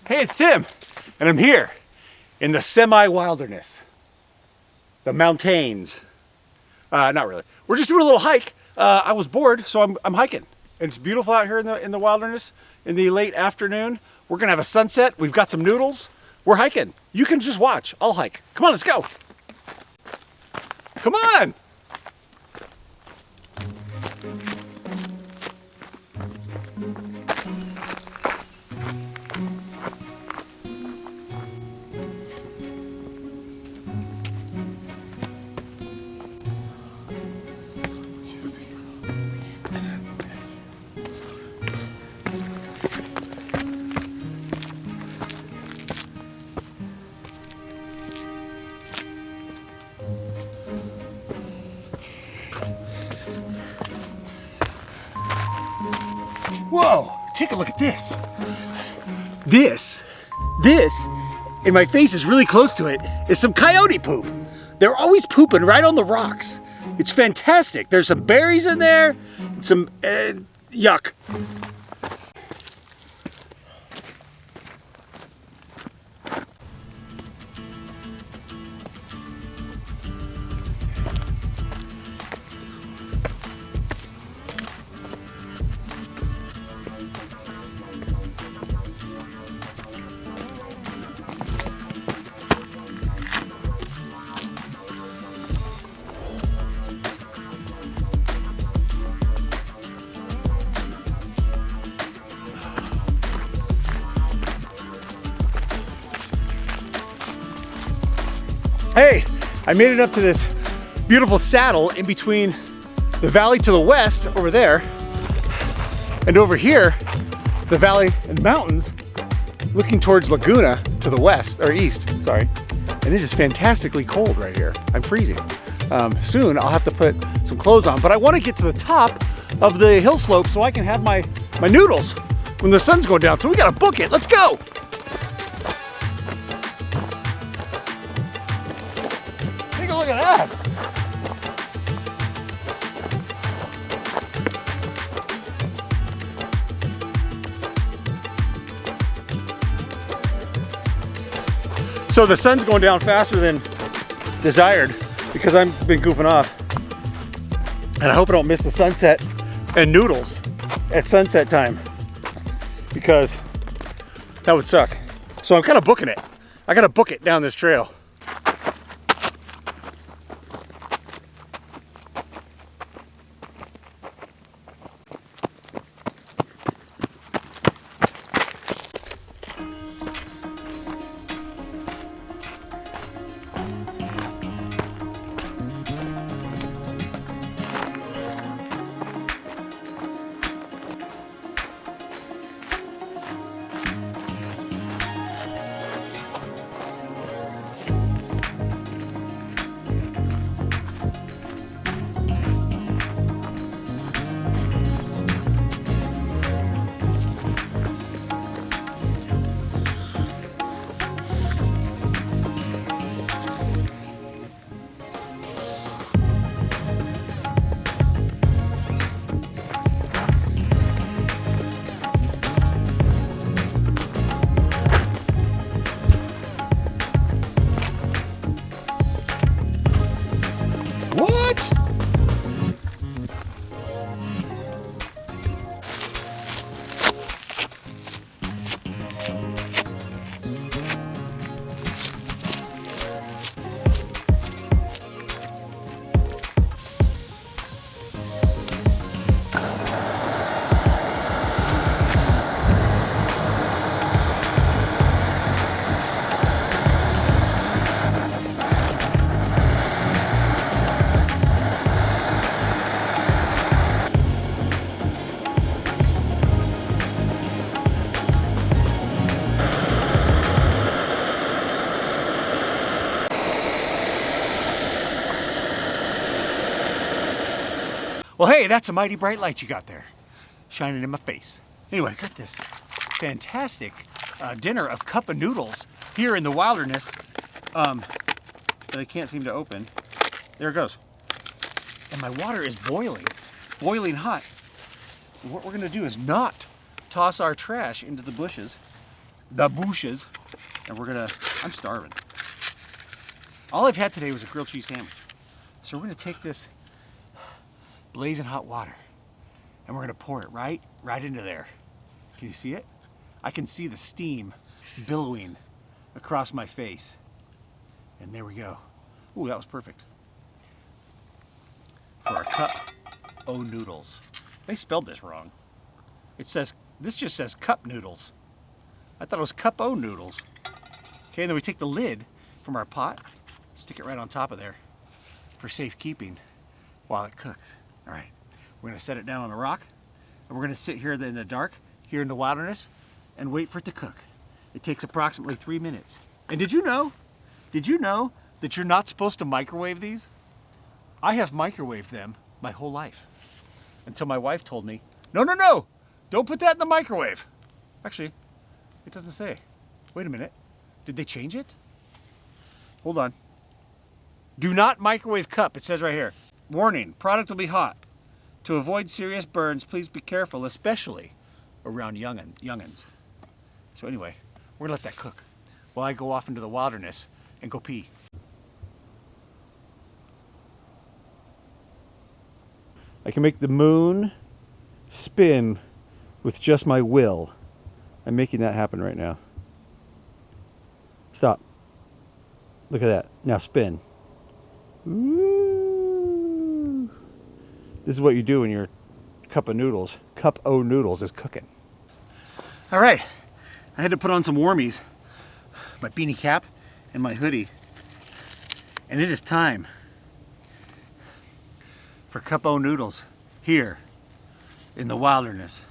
Hey, it's Tim, and I'm here in the semi-wilderness, the mountains. Not really. We're just doing a little hike. I was bored, so I'm hiking. And it's beautiful out here in the wilderness in the late afternoon. We're gonna have a sunset. We've got some noodles. We're hiking. You can just watch. I'll hike. Come on, let's go. Come on. Whoa, take a look at this. This, and my face is really close to it, is some coyote poop. They're always pooping right on the rocks. It's fantastic. There's some berries in there, some yuck. Hey, I made it up to this beautiful saddle in between the valley to the west over there and over here, the valley and mountains looking towards Laguna to the west, or east, sorry. And it is fantastically cold right here. I'm freezing. Soon I'll have to put some clothes on, but I want to get to the top of the hill slope so I can have my noodles when the sun's going down. So we got to book it. Let's go. Take a look at that. So the sun's going down faster than desired because I've been goofing off. And I hope I don't miss the sunset and noodles at sunset time because that would suck. So I'm kind of booking it. I got to book it down this trail. Well, hey, that's a mighty bright light you got there, shining in my face. Anyway, I got this fantastic dinner of cup of noodles here in the wilderness that I can't seem to open. There it goes. And my water is boiling hot. And what we're gonna do is not toss our trash into the bushes the bushes, and I'm starving. All I've had today was a grilled cheese sandwich. So we're gonna take this blazing hot water and we're gonna pour it right into there. Can you see it? I can see the steam billowing across my face. And there we go. Ooh, that was perfect. For our cup o noodles. They spelled this wrong. This just says cup noodles. I thought it was cup o noodles. Okay, and then we take the lid from our pot, stick it right on top of there for safekeeping while it cooks. All right, we're gonna set it down on a rock and we're gonna sit here in the dark, here in the wilderness, and wait for it to cook. It takes approximately 3 minutes. And did you know that you're not supposed to microwave these? I have microwaved them my whole life until my wife told me, no, don't put that in the microwave. Actually, it doesn't say. Wait a minute, did they change it? Hold on. Do not microwave cup, it says right here. Warning, product will be hot. To avoid serious burns, please be careful, especially around youngins. So anyway, we're gonna let that cook while I go off into the wilderness and go pee. I can make the moon spin with just my will. I'm making that happen right now. Stop. Look at that. Now spin. Ooh. This is what you do when your cup o noodles is cooking. All right, I had to put on some warmies, my beanie cap and my hoodie, and it is time for cup o noodles here in the wilderness.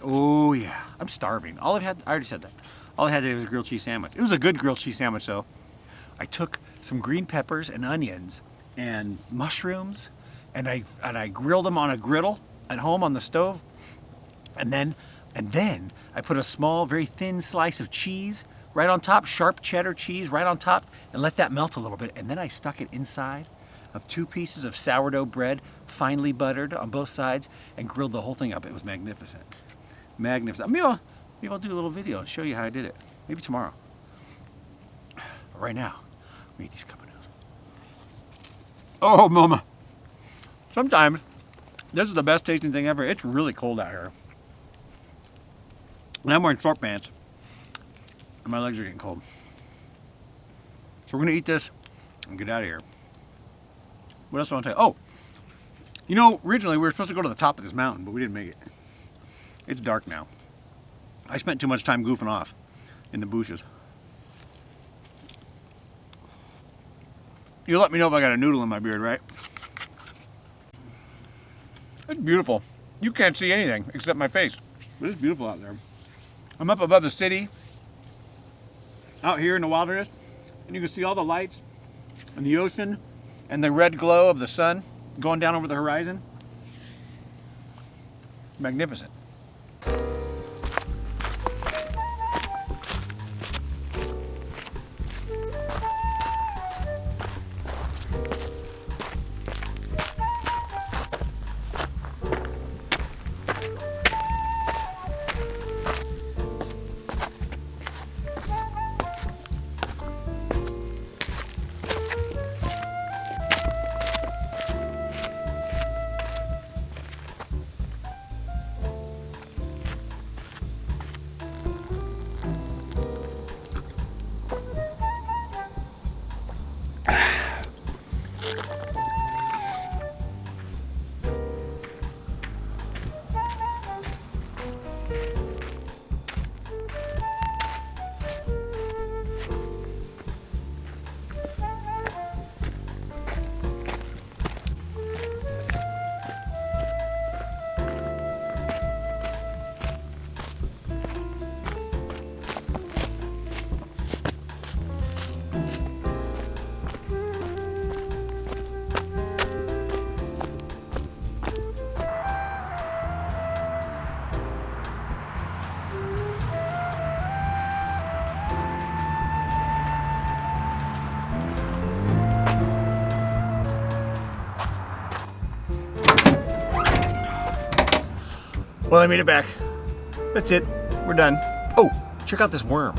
Oh yeah, I'm starving. I already said that. All I had today was a grilled cheese sandwich. It was a good grilled cheese sandwich though. I took some green peppers and onions and mushrooms and I grilled them on a griddle at home on the stove. And then I put a small, very thin slice of cheese right on top, sharp cheddar cheese right on top, and let that melt a little bit. And then I stuck it inside of 2 pieces of sourdough bread, finely buttered on both sides, and grilled the whole thing up. It was magnificent. Magnificent. Maybe I'll do a little video and show you how I did it. Maybe tomorrow. But right now, we eat these cup of noodles. Oh, mama. Sometimes this is the best tasting thing ever. It's really cold out here. And I'm wearing short pants. And my legs are getting cold. So we're gonna eat this and get out of here. What else do I want to tell you? Oh, you know, originally we were supposed to go to the top of this mountain, but we didn't make it. It's dark now. I spent too much time goofing off in the bushes. You let me know if I got a noodle in my beard, right? It's beautiful. You can't see anything except my face, but it's beautiful out there. I'm up above the city, out here in the wilderness, and you can see all the lights and the ocean and the red glow of the sun going down over the horizon. Magnificent. Well, I made it back. That's it. We're done. Oh, check out this worm.